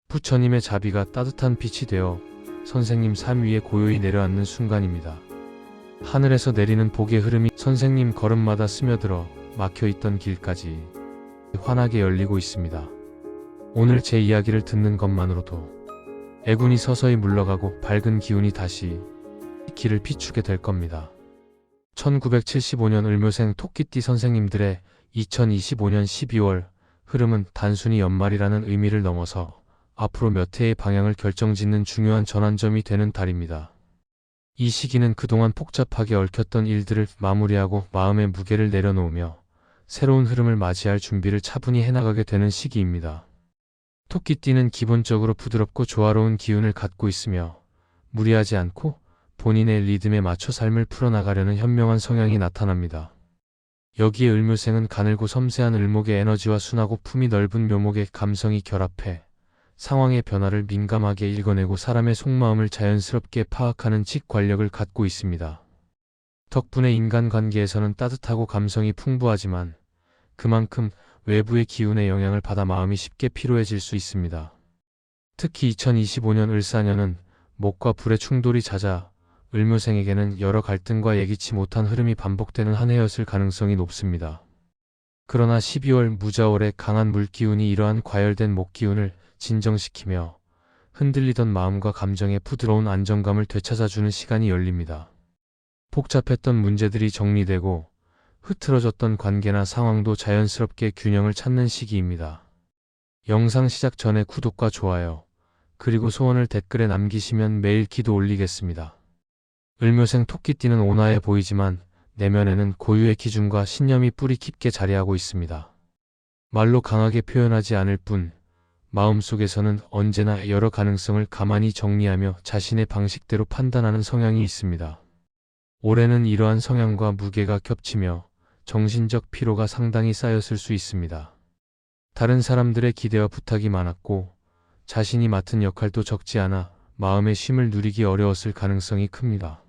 부처님의 자비가 따뜻한 빛이 되어 선생님 삶 위에 고요히 내려앉는 순간입니다. 하늘에서 내리는 복의 흐름이 선생님 걸음마다 스며들어 막혀있던 길까지 환하게 열리고 있습니다. 오늘 제 이야기를 듣는 것만으로도 애군이 서서히 물러가고 밝은 기운이 다시 길을 비추게 될 겁니다. 1975년 을묘생 토끼띠 선생님들의 2025년 12월 흐름은 단순히 연말이라는 의미를 넘어서 앞으로 몇 해의 방향을 결정짓는 중요한 전환점이 되는 달입니다. 이 시기는 그동안 복잡하게 얽혔던 일들을 마무리하고 마음의 무게를 내려놓으며 새로운 흐름을 맞이할 준비를 차분히 해나가게 되는 시기입니다. 토끼띠는 기본적으로 부드럽고 조화로운 기운을 갖고 있으며 무리하지 않고 본인의 리듬에 맞춰 삶을 풀어나가려는 현명한 성향이 나타납니다. 여기에 을묘생은 가늘고 섬세한 을목의 에너지와 순하고 품이 넓은 묘목의 감성이 결합해 상황의 변화를 민감하게 읽어내고 사람의 속마음을 자연스럽게 파악하는 직관력을 갖고 있습니다. 덕분에 인간관계에서는 따뜻하고 감성이 풍부하지만 그만큼 외부의 기운의 영향을 받아 마음이 쉽게 피로해질 수 있습니다. 특히 2025년 을사년은 목과 불의 충돌이 잦아 을묘생에게는 여러 갈등과 예기치 못한 흐름이 반복되는 한 해였을 가능성이 높습니다. 그러나 12월 무자월의 강한 물기운이 이러한 과열된 목기운을 진정시키며 흔들리던 마음과 감정의 부드러운 안정감을 되찾아주는 시간이 열립니다. 복잡했던 문제들이 정리되고 흐트러졌던 관계나 상황도 자연스럽게 균형을 찾는 시기입니다. 영상 시작 전에 구독과 좋아요, 그리고 소원을 댓글에 남기시면 매일 기도 올리겠습니다. 을묘생 토끼띠는 온화해 보이지만 내면에는 고유의 기준과 신념이 뿌리 깊게 자리하고 있습니다. 말로 강하게 표현하지 않을 뿐 마음속에서는 언제나 여러 가능성을 가만히 정리하며 자신의 방식대로 판단하는 성향이 있습니다. 올해는 이러한 성향과 무게가 겹치며 정신적 피로가 상당히 쌓였을 수 있습니다. 다른 사람들의 기대와 부탁이 많았고 자신이 맡은 역할도 적지 않아 마음의 쉼을 누리기 어려웠을 가능성이 큽니다.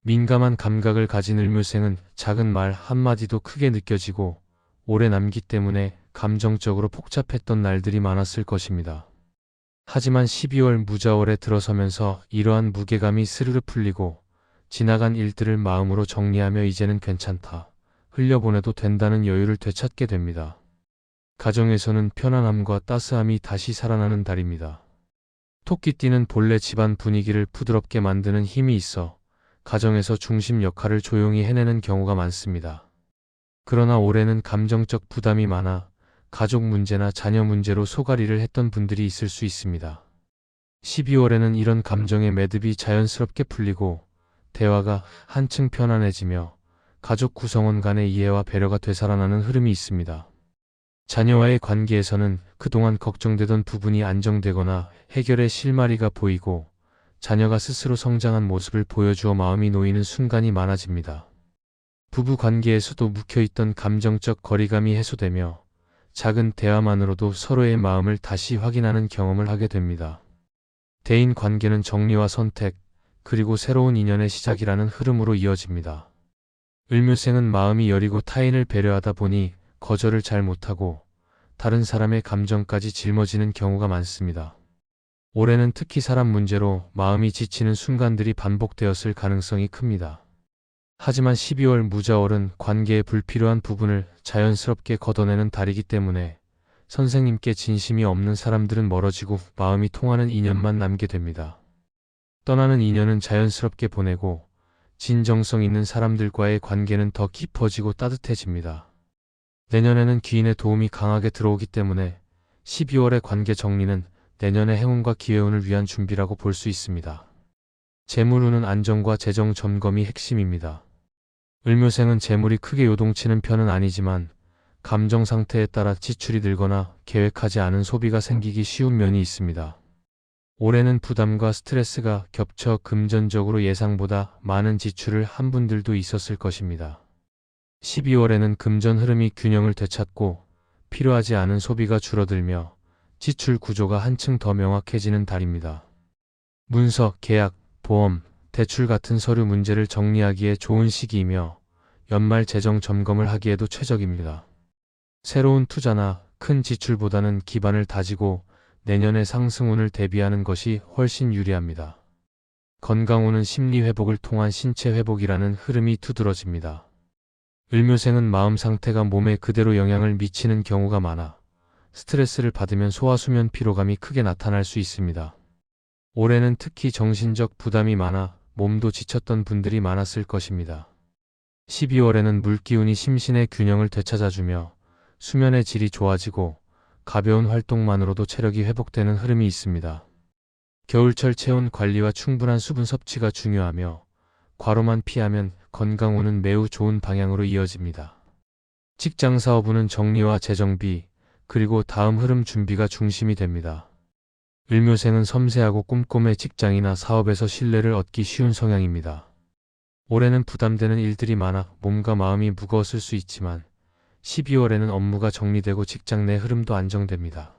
민감한 감각을 가진 을묘생은 작은 말 한마디도 크게 느껴지고 오래 남기 때문에 감정적으로 복잡했던 날들이 많았을 것입니다. 하지만 12월 무자월에 들어서면서 이러한 무게감이 스르르 풀리고 지나간 일들을 마음으로 정리하며 이제는 괜찮다, 흘려보내도 된다는 여유를 되찾게 됩니다. 가정에서는 편안함과 따스함이 다시 살아나는 달입니다. 토끼띠는 본래 집안 분위기를 부드럽게 만드는 힘이 있어 가정에서 중심 역할을 조용히 해내는 경우가 많습니다. 그러나 올해는 감정적 부담이 많아 가족 문제나 자녀 문제로 소갈이를 했던 분들이 있을 수 있습니다. 12월에는 이런 감정의 매듭이 자연스럽게 풀리고 대화가 한층 편안해지며 가족 구성원 간의 이해와 배려가 되살아나는 흐름이 있습니다. 자녀와의 관계에서는 그동안 걱정되던 부분이 안정되거나 해결의 실마리가 보이고 자녀가 스스로 성장한 모습을 보여주어 마음이 놓이는 순간이 많아집니다. 부부 관계에서도 묵혀있던 감정적 거리감이 해소되며 작은 대화만으로도 서로의 마음을 다시 확인하는 경험을 하게 됩니다. 대인 관계는 정리와 선택, 그리고 새로운 인연의 시작이라는 흐름으로 이어집니다. 을묘생은 마음이 여리고 타인을 배려하다 보니 거절을 잘 못하고 다른 사람의 감정까지 짊어지는 경우가 많습니다. 올해는 특히 사람 문제로 마음이 지치는 순간들이 반복되었을 가능성이 큽니다. 하지만 12월 무자월은 관계의 불필요한 부분을 자연스럽게 걷어내는 달이기 때문에 선생님께 진심이 없는 사람들은 멀어지고 마음이 통하는 인연만 남게 됩니다. 떠나는 인연은 자연스럽게 보내고 진정성 있는 사람들과의 관계는 더 깊어지고 따뜻해집니다. 내년에는 귀인의 도움이 강하게 들어오기 때문에 12월의 관계 정리는 내년의 행운과 기회운을 위한 준비라고 볼 수 있습니다. 재물운은 안정과 재정 점검이 핵심입니다. 을묘생은 재물이 크게 요동치는 편은 아니지만 감정 상태에 따라 지출이 늘거나 계획하지 않은 소비가 생기기 쉬운 면이 있습니다. 올해는 부담과 스트레스가 겹쳐 금전적으로 예상보다 많은 지출을 한 분들도 있었을 것입니다. 12월에는 금전 흐름이 균형을 되찾고 필요하지 않은 소비가 줄어들며 지출 구조가 한층 더 명확해지는 달입니다. 문서, 계약, 보험, 대출 같은 서류 문제를 정리하기에 좋은 시기이며 연말 재정 점검을 하기에도 최적입니다. 새로운 투자나 큰 지출보다는 기반을 다지고 내년의 상승운을 대비하는 것이 훨씬 유리합니다. 건강운은 심리회복을 통한 신체회복이라는 흐름이 두드러집니다. 을묘생은 마음 상태가 몸에 그대로 영향을 미치는 경우가 많아 스트레스를 받으면 소화수면 피로감이 크게 나타날 수 있습니다. 올해는 특히 정신적 부담이 많아 몸도 지쳤던 분들이 많았을 것입니다. 12월에는 물기운이 심신의 균형을 되찾아주며 수면의 질이 좋아지고 가벼운 활동만으로도 체력이 회복되는 흐름이 있습니다. 겨울철 체온 관리와 충분한 수분 섭취가 중요하며 과로만 피하면 건강운은 매우 좋은 방향으로 이어집니다. 직장사업운은 정리와 재정비, 그리고 다음 흐름 준비가 중심이 됩니다. 을묘생은 섬세하고 꼼꼼해 직장이나 사업에서 신뢰를 얻기 쉬운 성향입니다. 올해는 부담되는 일들이 많아 몸과 마음이 무거웠을 수 있지만 12월에는 업무가 정리되고 직장 내 흐름도 안정됩니다.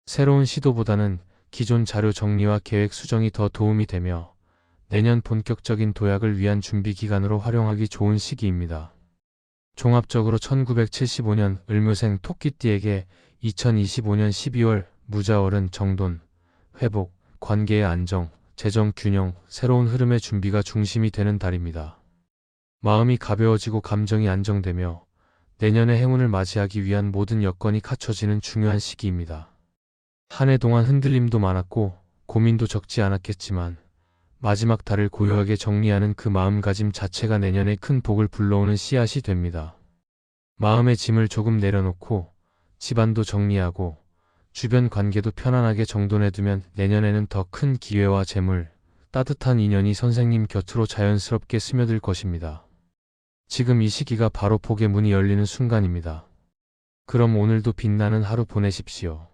새로운 시도보다는 기존 자료 정리와 계획 수정이 더 도움이 되며 내년 본격적인 도약을 위한 준비 기간으로 활용하기 좋은 시기입니다. 종합적으로 1975년 을묘생 토끼띠에게 2025년 12월 무자월은 정돈, 회복, 관계의 안정, 재정 균형, 새로운 흐름의 준비가 중심이 되는 달입니다. 마음이 가벼워지고 감정이 안정되며 내년의 행운을 맞이하기 위한 모든 여건이 갖춰지는 중요한 시기입니다. 한 해 동안 흔들림도 많았고 고민도 적지 않았겠지만 마지막 달을 고요하게 정리하는 그 마음가짐 자체가 내년에 큰 복을 불러오는 씨앗이 됩니다. 마음의 짐을 조금 내려놓고 집안도 정리하고 주변 관계도 편안하게 정돈해두면 내년에는 더 큰 기회와 재물, 따뜻한 인연이 선생님 곁으로 자연스럽게 스며들 것입니다. 지금 이 시기가 바로 복의 문이 열리는 순간입니다. 그럼 오늘도 빛나는 하루 보내십시오.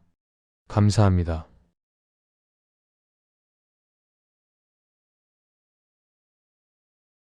감사합니다.